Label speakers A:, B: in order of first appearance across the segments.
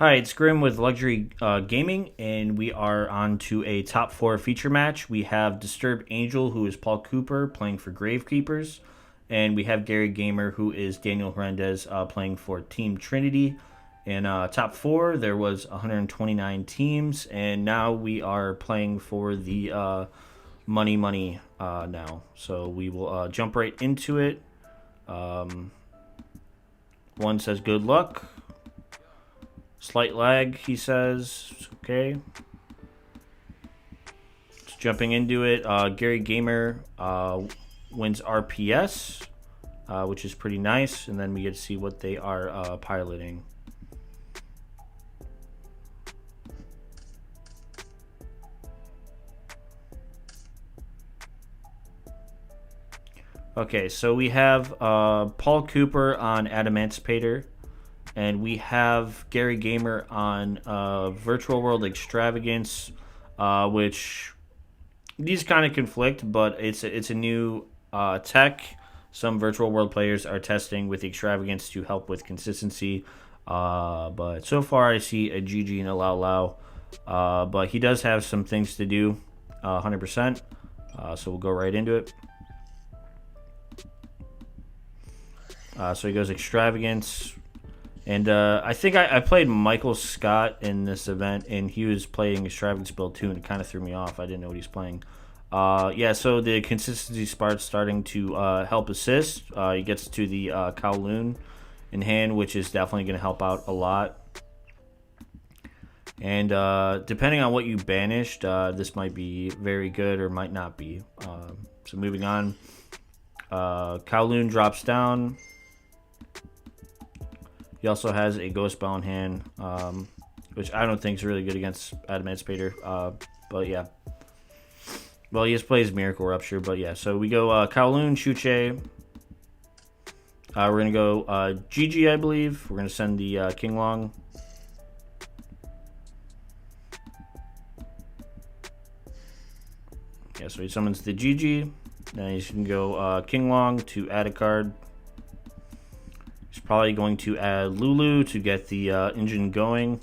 A: Hi, it's Grim with Luxury Gaming, and we are on to a top four feature match. We have Disturbed Angel, who is Paul Cooper, playing for Gravekeepers, and we have Gary Gamer, who is Daniel Hernandez, playing for Team Trinity. In top four, there was 129 teams, and now we are playing for the money now. So we will jump right into it. One says good luck. Slight lag, he says. Okay. Just jumping into it. Gary Gamer wins RPS, which is pretty nice. And then we get to see what they are piloting. Okay, so we have Paul Cooper on Adamantipator. And we have Gary Gamer on Virtual World Extravagance, which these kind of conflict, but it's a new tech. Some Virtual World players are testing with Extravagance to help with consistency. But so far, I see a GG and a Lao Lao. But he does have some things to do, 100%. So we'll go right into it. So he goes Extravagance. And I think I played Michael Scott in this event, and he was playing Extravagance build too, and it kind of threw me off. I didn't know what he's playing. Yeah, so the consistency spart's starting to help assist. He gets to the Kowloon in hand, which is definitely going to help out a lot. And depending on what you banished, this might be very good or might not be. So moving on. Kowloon drops down. He also has a Ghost Bell in hand, which I don't think is really good against Adamantipator. But yeah. Well, he just plays Miracle Rupture, but yeah. So we go Kowloon, Chuche. We're going to go GG, I believe. We're going to send the King Long. Yeah, so he summons the GG. Then he's going to go King Long to add a card. He's probably going to add Lulu to get the engine going,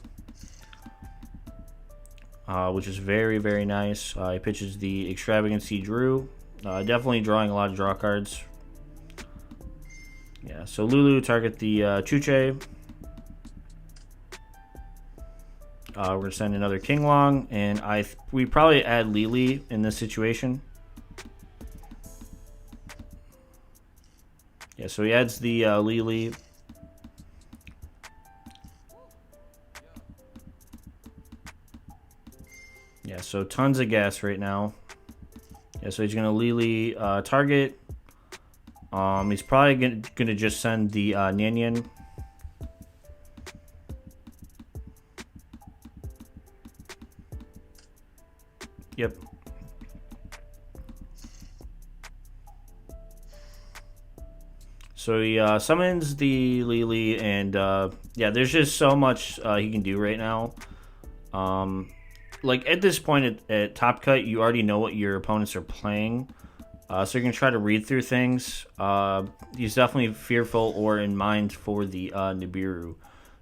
A: which is very, very nice. He pitches the Extravagance he drew. Definitely drawing a lot of draw cards. Yeah, so Lulu, target the Chuche. We're going to send another King Long, and we probably add Lily in this situation. Yeah, so he adds the Lily. Yeah, so tons of gas right now. Yeah, so he's going to Lily target. He's probably going to just send the Nyan. Yep. So he summons the Lily, and yeah, there's just so much he can do right now. Like at this point at Top Cut, you already know what your opponents are playing, so you're gonna try to read through things. He's definitely fearful or in mind for the Nibiru,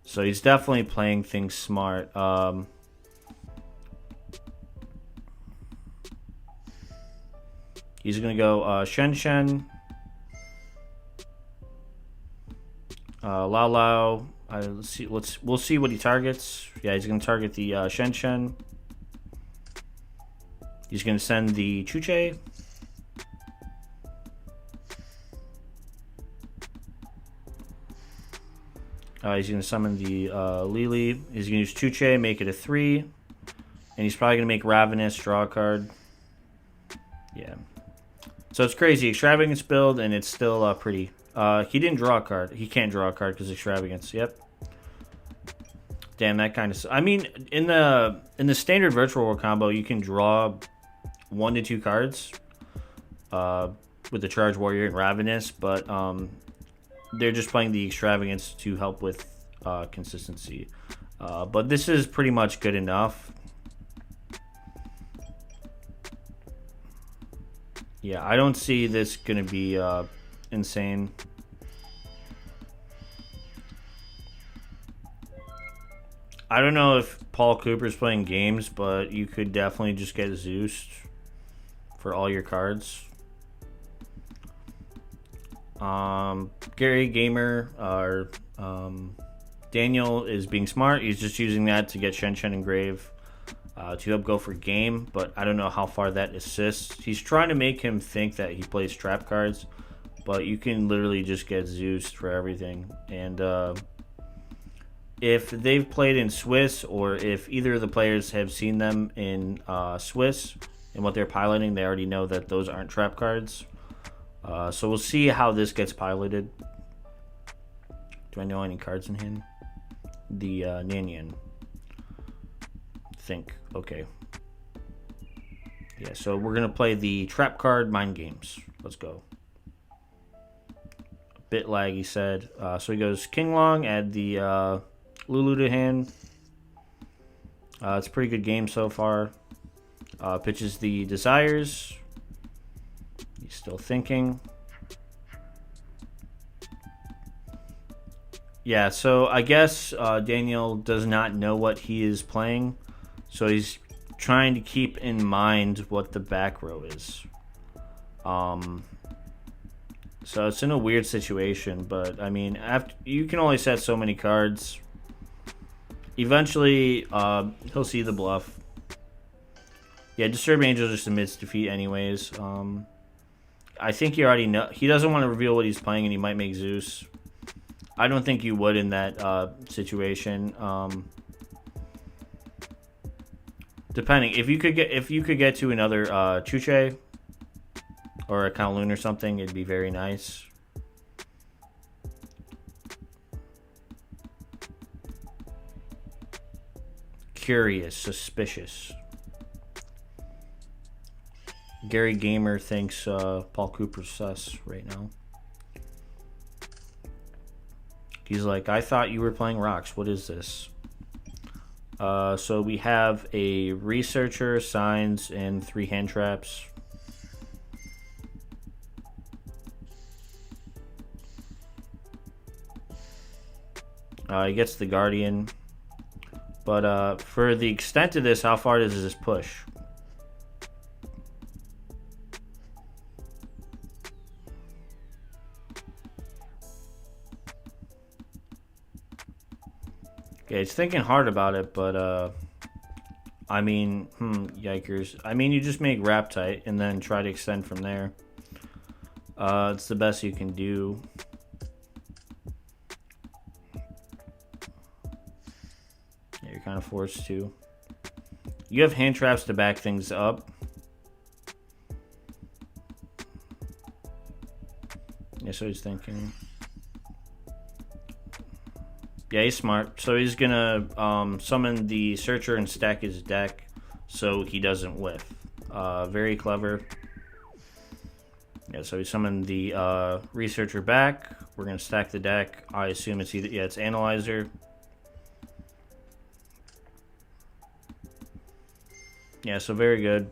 A: so he's definitely playing things smart. He's gonna go Shen Shen. Lao Lao. Let's see. We'll see what he targets. Yeah, he's gonna target the Shen Shen. He's gonna send the Chuche. He's gonna summon the Lily. He's gonna use Chuche, make it a 3, and he's probably gonna make Ravenous, draw a card. Yeah. So it's crazy. Extravagance build, and it's still pretty. He didn't draw a card. He can't draw a card because Extravagance. Yep. Damn, that kind of. I mean, in the standard Virtual World combo, you can draw 1 to 2 cards with the Charge Warrior and Ravenous, but they're just playing the Extravagance to help with consistency. But this is pretty much good enough. Yeah, I don't see this gonna be insane. I don't know if Paul Cooper's playing games, but you could definitely just get Zeus for all your cards. Gary Gamer or Daniel is being smart. He's just using that to get Shen and Grave to help go for game, but I don't know how far that assists. He's trying to make him think that he plays trap cards, but you can literally just get Zeus for everything. And if they've played in Swiss, or if either of the players have seen them in Swiss and what they're piloting, they already know that those aren't trap cards. So we'll see how this gets piloted. Do I know any cards in hand? The Nanian. Think. Okay. Yeah, so we're going to play the trap card Mind Games. Let's go. A bit laggy, said. So he goes King Long, add the Lulu to hand. It's a pretty good game so far. Pitches the Desires. He's still thinking. Yeah, so I guess Daniel does not know what he is playing. So he's trying to keep in mind what the back row is. So it's in a weird situation, but I mean, after you can only set so many cards. Eventually, he'll see the bluff. Yeah, Disturb Angel just admits defeat anyways. I think he already know. He doesn't want to reveal what he's playing, and he might make Zeus. I don't think you would in that situation. Depending, if you could get to another Chuche or a Kowloon or something, it'd be very nice. Curious, suspicious. Gary Gamer thinks Paul Cooper's sus right now. He's like, I thought you were playing rocks. What is this? So we have a researcher, signs, and 3 hand traps. He gets the Guardian. But for the extent of this, how far does this push? Yeah, he's thinking hard about it, but I mean, yikers. I mean, you just make wrap tight and then try to extend from there. It's the best you can do. Yeah, you're kind of forced to. You have hand traps to back things up. Yeah, so he's thinking. Yeah, he's smart. So he's gonna summon the Searcher and stack his deck so he doesn't whiff. Very clever. Yeah, so he summoned the Researcher back. We're gonna stack the deck. I assume it's either it's Analyzer. Yeah, so very good.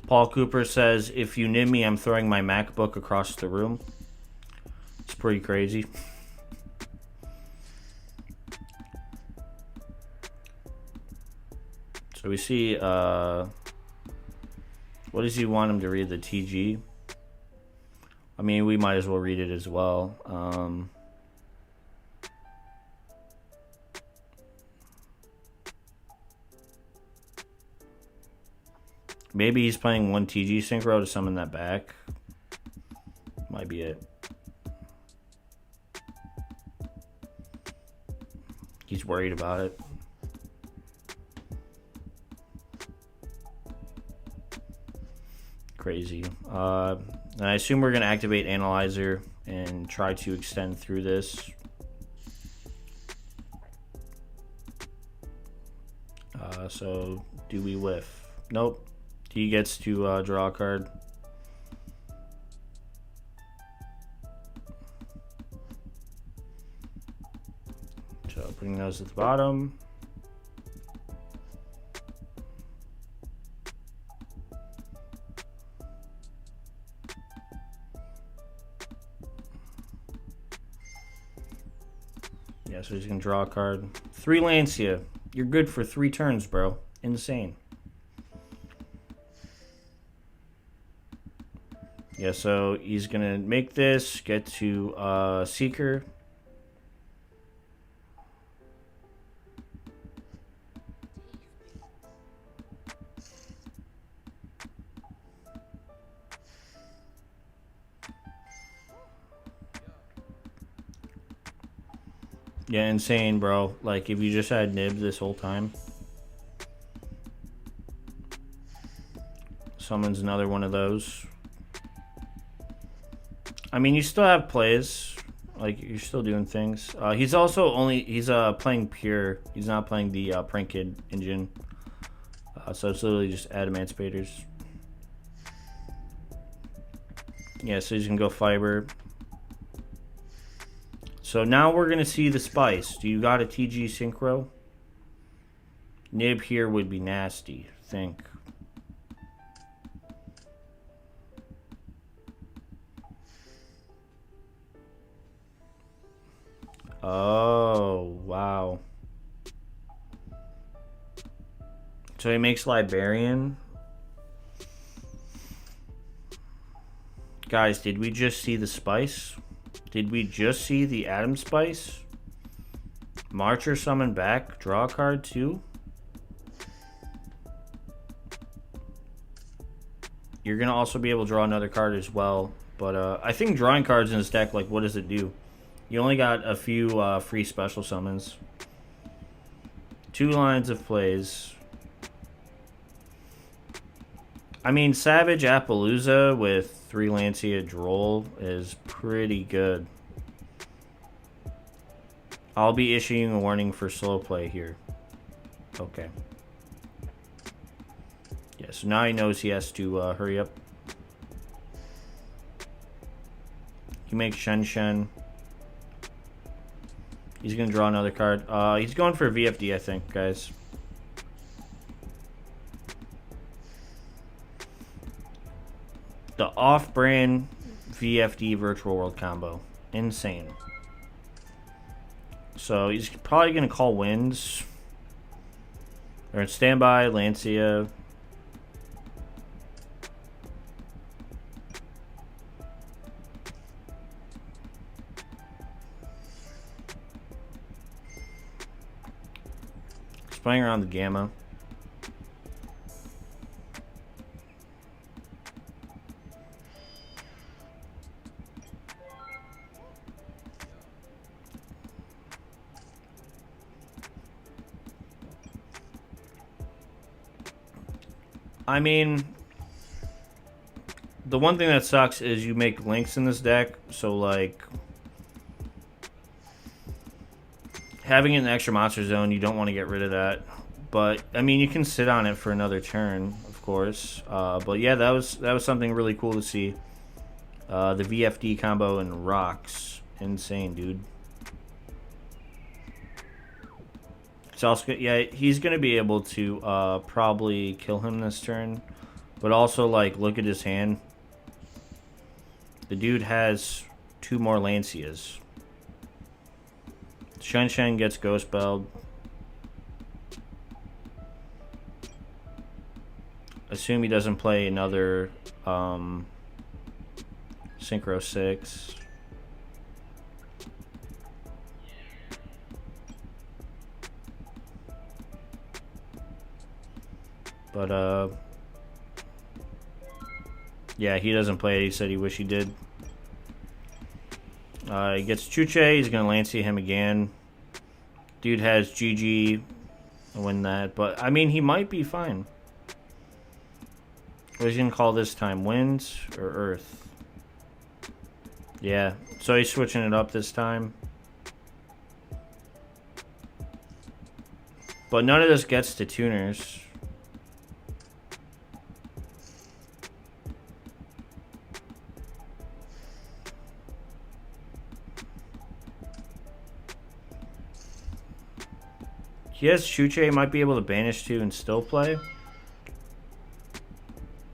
A: Paul Cooper says, if you nib me, I'm throwing my MacBook across the room. It's pretty crazy. So we see, what does he want him to read? The TG? I mean, we might as well read it as well. Maybe he's playing 1 TG synchro to summon that back. Might be it. He's worried about it. Crazy. And I assume we're going to activate Analyzer and try to extend through this. So, do we whiff? Nope. He gets to draw a card. So putting those at the bottom. Yeah, so he's going to draw a card. 3 Lancia. You're good for 3 turns, bro. Insane. Yeah, so he's going to make this, get to Seeker. Yeah, insane, bro. Like, if you just had Nib this whole time. Summons another one of those. I mean, you still have plays. Like, you're still doing things. He's also he's playing pure. He's not playing the Prank Kid engine. So it's literally just Adamantispators. Yeah, so he's going to go Fiber. So now we're going to see the Spice. Do you got a TG Synchro? Nib here would be nasty, I think. Oh, wow. So he makes Librarian. Guys, did we just see the Spice? Did we just see the Adam Spice? Marcher summon back. Draw a card too. You're going to also be able to draw another card as well. But I think drawing cards in this deck, like, what does it do? You only got a few free special summons. 2 lines of plays. I mean, Savage Appaloosa with 3 Lancia Droll is pretty good. I'll be issuing a warning for slow play here. Okay. Yeah, so now he knows he has to hurry up. He makes Shen Shen. He's going to draw another card. He's going for a VFD, I think, guys. The off-brand VFD Virtual World combo. Insane. So he's probably going to call Winds. Or standby, Lancia. He's playing around the Gamma. I mean, the one thing that sucks is you make links in this deck, so like having it in the extra monster zone, you don't want to get rid of that. But I mean, you can sit on it for another turn, of course. But yeah, that was something really cool to see. The VFD combo and rocks, insane, dude. It's also, yeah, he's going to be able to probably kill him this turn. But also, like, look at his hand. The dude has 2 more Lancias. Shen Shen gets Ghost Belled. Assume he doesn't play another Synchro 6. But, yeah, he doesn't play it. He said he wish he did. He gets Chuche. He's going to Lancia him again. Dude has GG. Win that. But, I mean, he might be fine. What is he going to call this time? Winds or Earth? Yeah. So he's switching it up this time. But none of this gets to tuners. Yes, Chuche might be able to banish 2 and still play.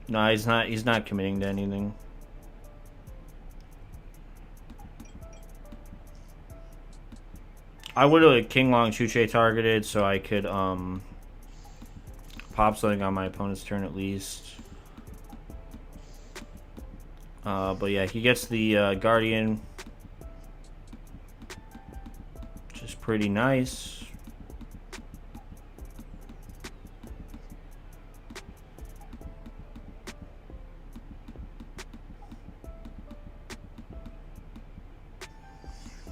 A: No, he's not. He's not committing to anything. I would have King Long Chuche targeted so I could pop something on my opponent's turn at least. But yeah, he gets the Guardian, which is pretty nice.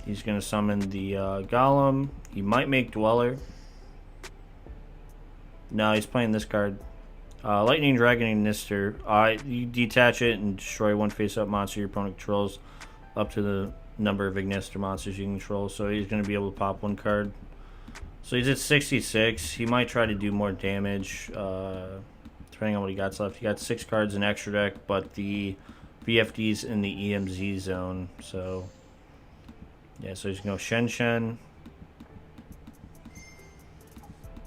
A: He's going to summon the Golem. He might make Dweller. No, he's playing this card. Lightning Dragon Ignister. You detach it and destroy one face-up monster your opponent controls up to the number of Ignister monsters you control. So he's going to be able to pop one card. So he's at 66. He might try to do more damage, depending on what he got left. He got 6 cards in extra deck, but the VFD's in the EMZ zone. So yeah, so he's going to go Shen Shen.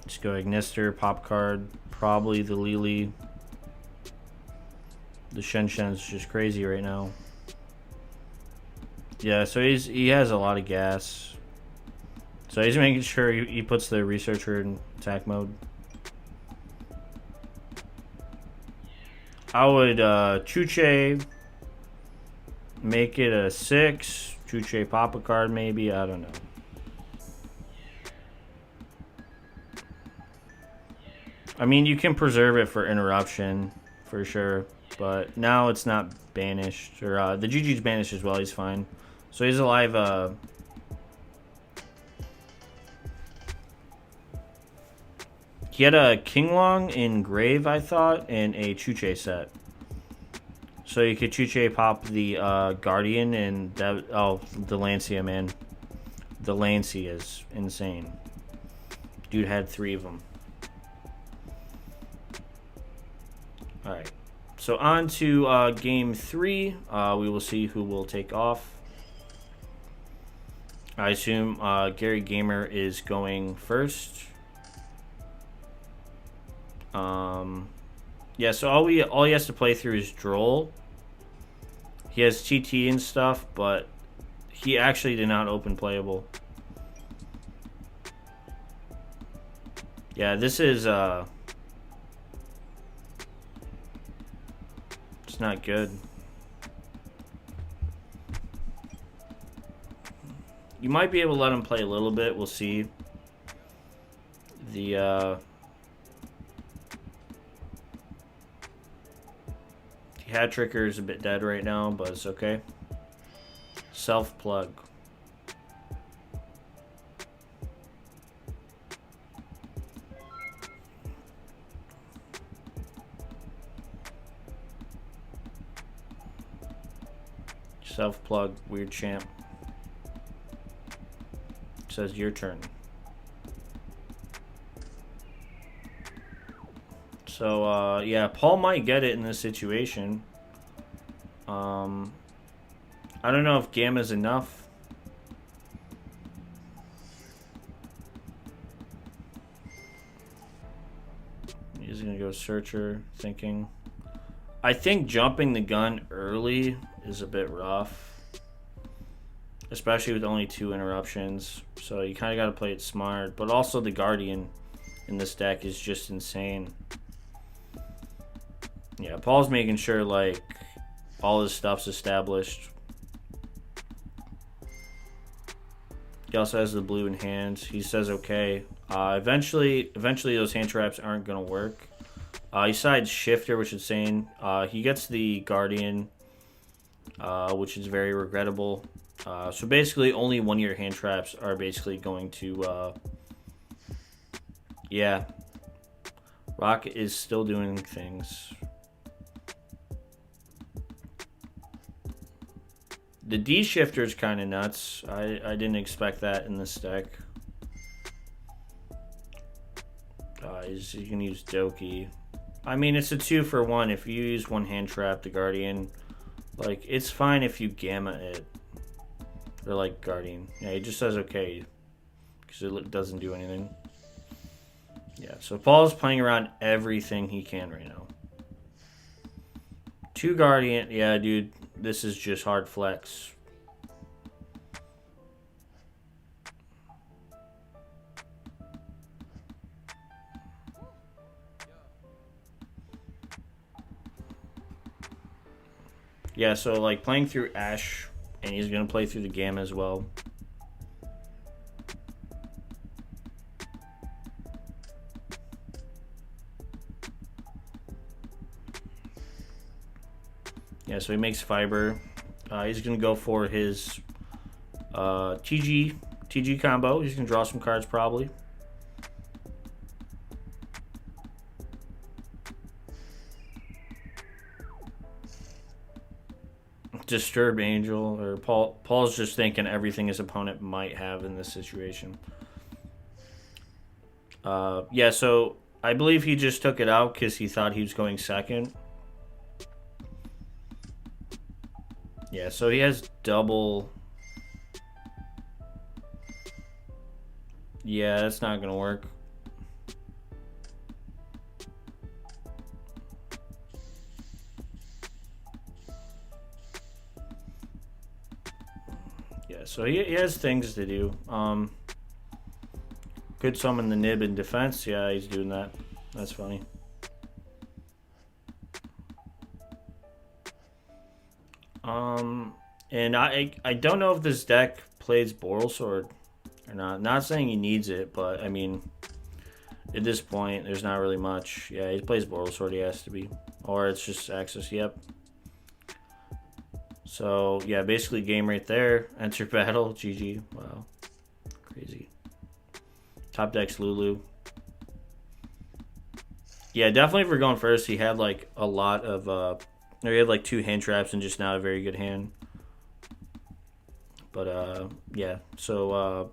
A: Just go Ignister, pop card, probably the Lily. The Shen Shen's just crazy right now. Yeah, so he has a lot of gas. So he's making sure he puts the Researcher in attack mode. I would Chuche, make it a 6. Chuche pop a card maybe, I don't know. I mean, you can preserve it for interruption, for sure. But now it's not banished. Or the GG's banished as well, he's fine. So he's alive. He had a King Long in Grave, I thought, and a Chuche set. So you could Chuche pop the Guardian and that. Oh, the Lancia, man. The Lancia is insane. Dude had 3 of them. Alright. So on to game 3. We will see who will take off. I assume Gary Gamer is going first. Yeah, so all he has to play through is Droll. He has TT and stuff, but he actually did not open playable. Yeah, this is it's not good. You might be able to let him play a little bit. We'll see. The Hat Tricker is a bit dead right now, but it's okay. Self-plug. Self-plug, weird champ. Says your turn. So, yeah, Paul might get it in this situation. I don't know if Gamma's enough. He's going to go Searcher, thinking. I think jumping the gun early is a bit rough. Especially with only 2 interruptions. So you kind of got to play it smart. But also the Guardian in this deck is just insane. Yeah, Paul's making sure, like, all his stuff's established. He also has the blue in hand. He says okay. Eventually those hand traps aren't going to work. He sides Shifter, which is insane. He gets the Guardian, which is very regrettable. So basically, only 1 of your hand traps are basically going to... yeah. Rocket is still doing things. The D shifter is kind of nuts. I didn't expect that in this deck. You can use Doki. I mean, it's a 2-for-1. If you use 1 hand trap, the Guardian, like, it's fine if you Gamma it. Or, like, Guardian. Yeah, he just says okay. Because it doesn't do anything. Yeah, so Paul's playing around everything he can right now. 2 Guardian. Yeah, dude. This is just hard flex. Yeah, so like playing through Ash, and he's gonna play through the Gamma as well. Yeah, so he makes Fiber. He's gonna go for his TG combo. He's gonna draw some cards probably. Disturb Angel, or Paul's just thinking everything his opponent might have in this situation. Yeah, so I believe he just took it out because he thought he was going second. Yeah, so he has double. Yeah, that's not gonna work. Yeah, so he has things to do. Could summon the Nib in defense. Yeah, he's doing that. That's funny. And I don't know if this deck plays Boral Sword or not. Not saying he needs it, but I mean, at this point, there's not really much. Yeah, he plays Boral Sword. He has to be, or it's just access. Yep. So yeah, basically game right there. Enter battle. GG. Wow, crazy. Top deck's Lulu. Yeah, definitely if we're going first, he had like a lot of or he had like 2 hand traps and just not a very good hand. But yeah, so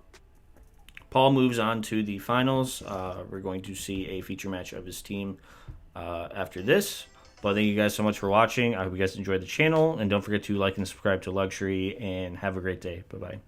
A: Paul moves on to the finals. We're going to see a feature match of his team after this. But thank you guys so much for watching. I hope you guys enjoyed the channel. And don't forget to like and subscribe to Luxury. And have a great day. Bye-bye.